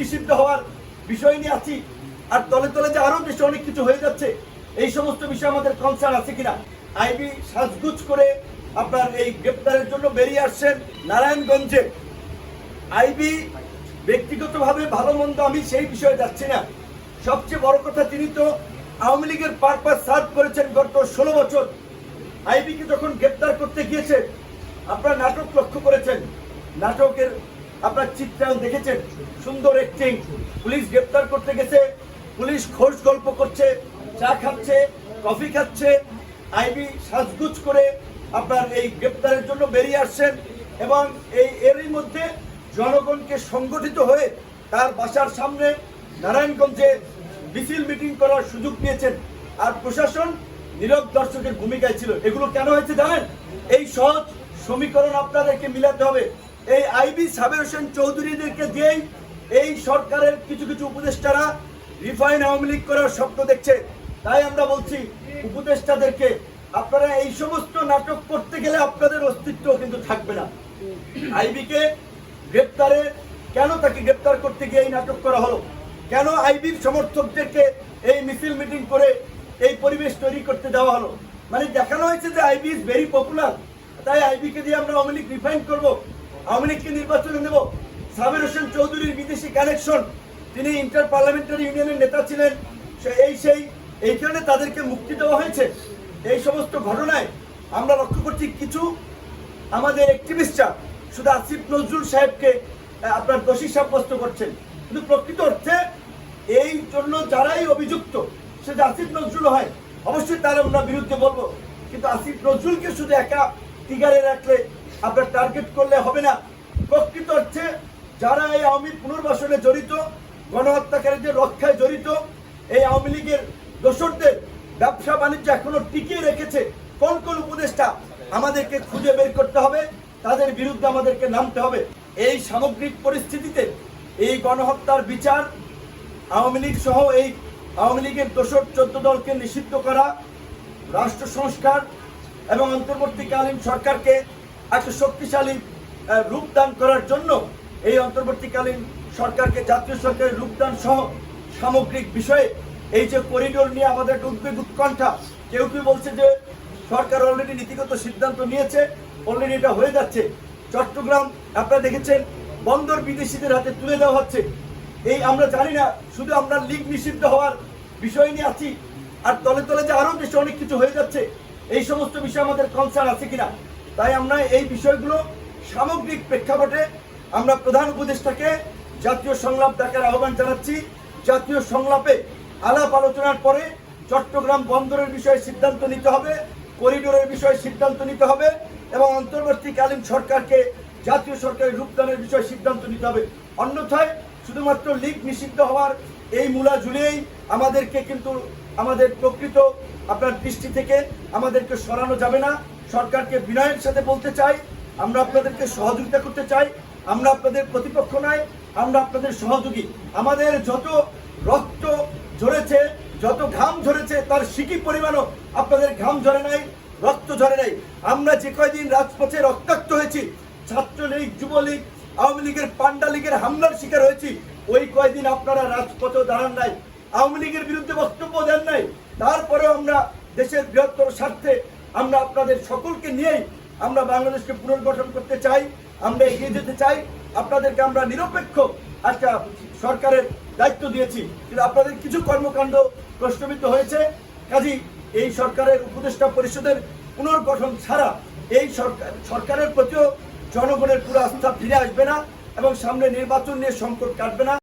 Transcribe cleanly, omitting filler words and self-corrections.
নিষিদ্ধ হওয়ার বিষয় নিয়ে আছি, আর তলে তলে যে আরো বেশি অনেক কিছু হয়ে যাচ্ছে, এই সমস্ত বিষয়ে আমাদের কনসার্ন আছে কিনা। আইবি সাজগুজ করে আপনার এই গ্রেপ্তারের জন্য বেরিয়ে আসছেন নারায়ণগঞ্জে। আইবি ব্যক্তিগতভাবে ভালো মন্দ আমি সেই বিষয়ে যাচ্ছি না। সবচেয়ে বড় কথা, তিনি তো আওয়ামী লীগের পারপাস সার্ভ করেছেন গত 16 বছর। আইবিকে যখন গ্রেপ্তার করতে গিয়েছে, আপনারা নাটক লক্ষ্য করেছেন, নাটকের আপনার চিত্রায়ন দেখেছেন, সুন্দর অ্যাক্টিং। পুলিশ গ্রেপ্তার করতে গেছে, পুলিশ খোঁজ গল্প করছে, চা খাচ্ছে, কফি খাচ্ছে। আইবি সাজগুজ করে আপনার এই গ্রেপ্তারের জন্য বেরিয়ে আসছেন এবং এরই মধ্যে জনগণকে সংগঠিত হয়ে তার বাসার সামনে নারায়ণগঞ্জে মিছিল মিটিং করার সুযোগ নিয়েছেন। আর প্রশাসন নীরব দর্শকের ভূমিকায় ছিল। এগুলো কেন হয়েছে জানেন? এই সহজ সমীকরণ আপনাদেরকে মিলাতে হবে। এই আইবি সাবের হোসেন চৌধুরীদেরকে দিয়েই এই সরকারের কিছু কিছু উপদেষ্টারা রিফাইন আওয়ামী লীগ করার স্বপ্ন দেখছে। তাই আমরা বলছি উপদেষ্টাদেরকে, আপনারা এই সমস্ত নাটক করতে গেলে আপনাদের অস্তিত্ব কিন্তু থাকবে না। আইবিকে গ্রেপ্তারে কেন তাকে গ্রেপ্তার করতে গিয়ে এই নাটক করা হলো? কেন আইবির সমর্থকদেরকে এই মিছিল মিটিং করে এই পরিবেশ তৈরি করতে দেওয়া হলো? মানে দেখানো হয়েছে যে আইবি ইজ ভেরি পপুলার, তাই আইবিকে দিয়ে আমরা আওয়ামী লীগ রিফাইন করবো, আওয়ামী লীগকে নির্বাচনে নেব। সাবের হোসেন চৌধুরীর বিদেশি কানেকশন, তিনি ইন্টার পার্লামেন্টারি ইউনিয়নের নেতা ছিলেন, এই কারণে তাদেরকে মুক্তি দেওয়া হয়েছে। এই সমস্ত ঘটনায় আমরা লক্ষ্য করছি কিছু আমাদের অ্যাক্টিভিস্টরা শুধু আসিফ নজরুল সাহেবকে আপনার দোষী সাব্যস্ত করছেন, কিন্তু প্রকৃত অর্থে এই জন্য যারাই অভিযুক্ত, সে যে আসিফ নজরুল হয়, অবশ্যই তার আমরা বিরুদ্ধে বলবো, কিন্তু আসিফ নজরুলকে শুধু একা টিগারে রাখলে আপনার টার্গেট করলে হবে না। প্রকৃত অর্থে যারা এই আওয়ামী পুনর্বাসনে জড়িত, গণহত্যাকারীদের রক্ষায় জড়িত, এই আওয়ামী লীগের দোসরদের ব্যবসা বাণিজ্য এখনো টিকিয়ে রেখেছে, কোন কোন উপদেষ্টা আমাদেরকে খুঁজে বের করতে হবে, তাদের বিরুদ্ধে আমাদেরকে নামতে হবে। এই সামগ্রিক পরিস্থিতিতে এই গণহত্যার বিচার, আওয়ামী লীগ সহ এই আওয়ামী লীগের দোসর 14 দলকে নিষিদ্ধ করা, রাষ্ট্র সংস্কার এবং অন্তর্বর্তীকালীন সরকারকে একটা শক্তিশালী রূপদান করার জন্য এই অন্তর্বর্তীকালীন সরকারকে জাতীয় সরকারের রূপদান সহ সামগ্রিক বিষয়ে এই যে করিডোর নিয়ে আমাদের একটা উদ্বেগ উৎকণ্ঠা, কেউ কেউ বলছে যে সরকার অলরেডি নীতিগত সিদ্ধান্ত নিয়েছে, অলরেডি এটা হয়ে যাচ্ছে। চট্টগ্রাম আপনারা দেখেছেন বন্দর বিদেশিদের হাতে তুলে দেওয়া হচ্ছে। এই আমরা জানি না, শুধু আমরা লীগ নিষিদ্ধ হওয়ার বিষয় নিয়ে আছি, আর তলে তলে যে আরো বেশি অনেক কিছু হয়ে যাচ্ছে, এই সমস্ত বিষয়ে আমাদের কনসার্ন আছে কিনা। তাই আমরা এই বিষয়গুলো সামগ্রিক প্রেক্ষাপটে আমরা প্রধান উপদেষ্টাকে জাতীয় সংলাপ ডাকার আহ্বান জানাচ্ছি। জাতীয় সংলাপে আলাপ আলোচনার পরে চট্টগ্রাম বন্দরের বিষয়ে সিদ্ধান্ত নিতে হবে, করিডোরের বিষয়ে সিদ্ধান্ত নিতে হবে এবং অন্তর্বর্তীকালীন সরকারকে জাতীয় সরকারের রূপদানের বিষয়ে সিদ্ধান্ত নিতে হবে। অন্যথায় শুধুমাত্র লীগ নিষিদ্ধ হওয়ার এই মূলা ঝুলিয়েই আমাদেরকে কিন্তু আমাদের প্রকৃত আপনার দৃষ্টি থেকে আমাদেরকে সরানো যাবে না। সরকারকে বিনয়ের সাথে বলতে চাই, আমরা আপনাদেরকে সহযোগিতা করতে চাই, আমরা আপনাদের প্রতিপক্ষ নয়, আমরা আপনাদের সহযোগী। আমাদের যত রক্ত ঝরেছে, যত ঘাম ঝরেছে, তার সিকি পরিমাণও আপনাদের ঘাম ঝরে নাই, রক্ত ঝরে নাই। আমরা যে কয়দিন রাজপথে রক্তাক্ত হয়েছি, ছাত্রলীগ, যুবলীগ, আওয়ামী লীগের পান্ডা লীগের হামলার শিকার হয়েছি, ওই কয়দিন আপনারা রাজপথেও দাঁড়ান নাই, আওয়ামী লীগের বিরুদ্ধে বক্তব্য দেন নাই। তারপরেও আমরা দেশের বৃহত্তর স্বার্থে আমরা আপনাদের সকলকে নিয়েই আমরা বাংলাদেশকে পুনর্গঠন করতে চাই, আমরা এগিয়ে যেতে চাই। আপনাদেরকে আমরা নিরপেক্ষ একটা সরকারের দায়িত্ব দিয়েছি, কিন্তু আপনাদের কিছু কর্মকাণ্ড প্রশ্নবিদ্ধ হয়েছে। কাজী এই সরকারের উপদেষ্টা পরিষদের পুনর্গঠন ছাড়া এই সরকারের প্রতিও জনগণের পুরো আস্থা ফিরে আসবে না এবং সামনে নির্বাচন নিয়ে সংকট কাটবে না।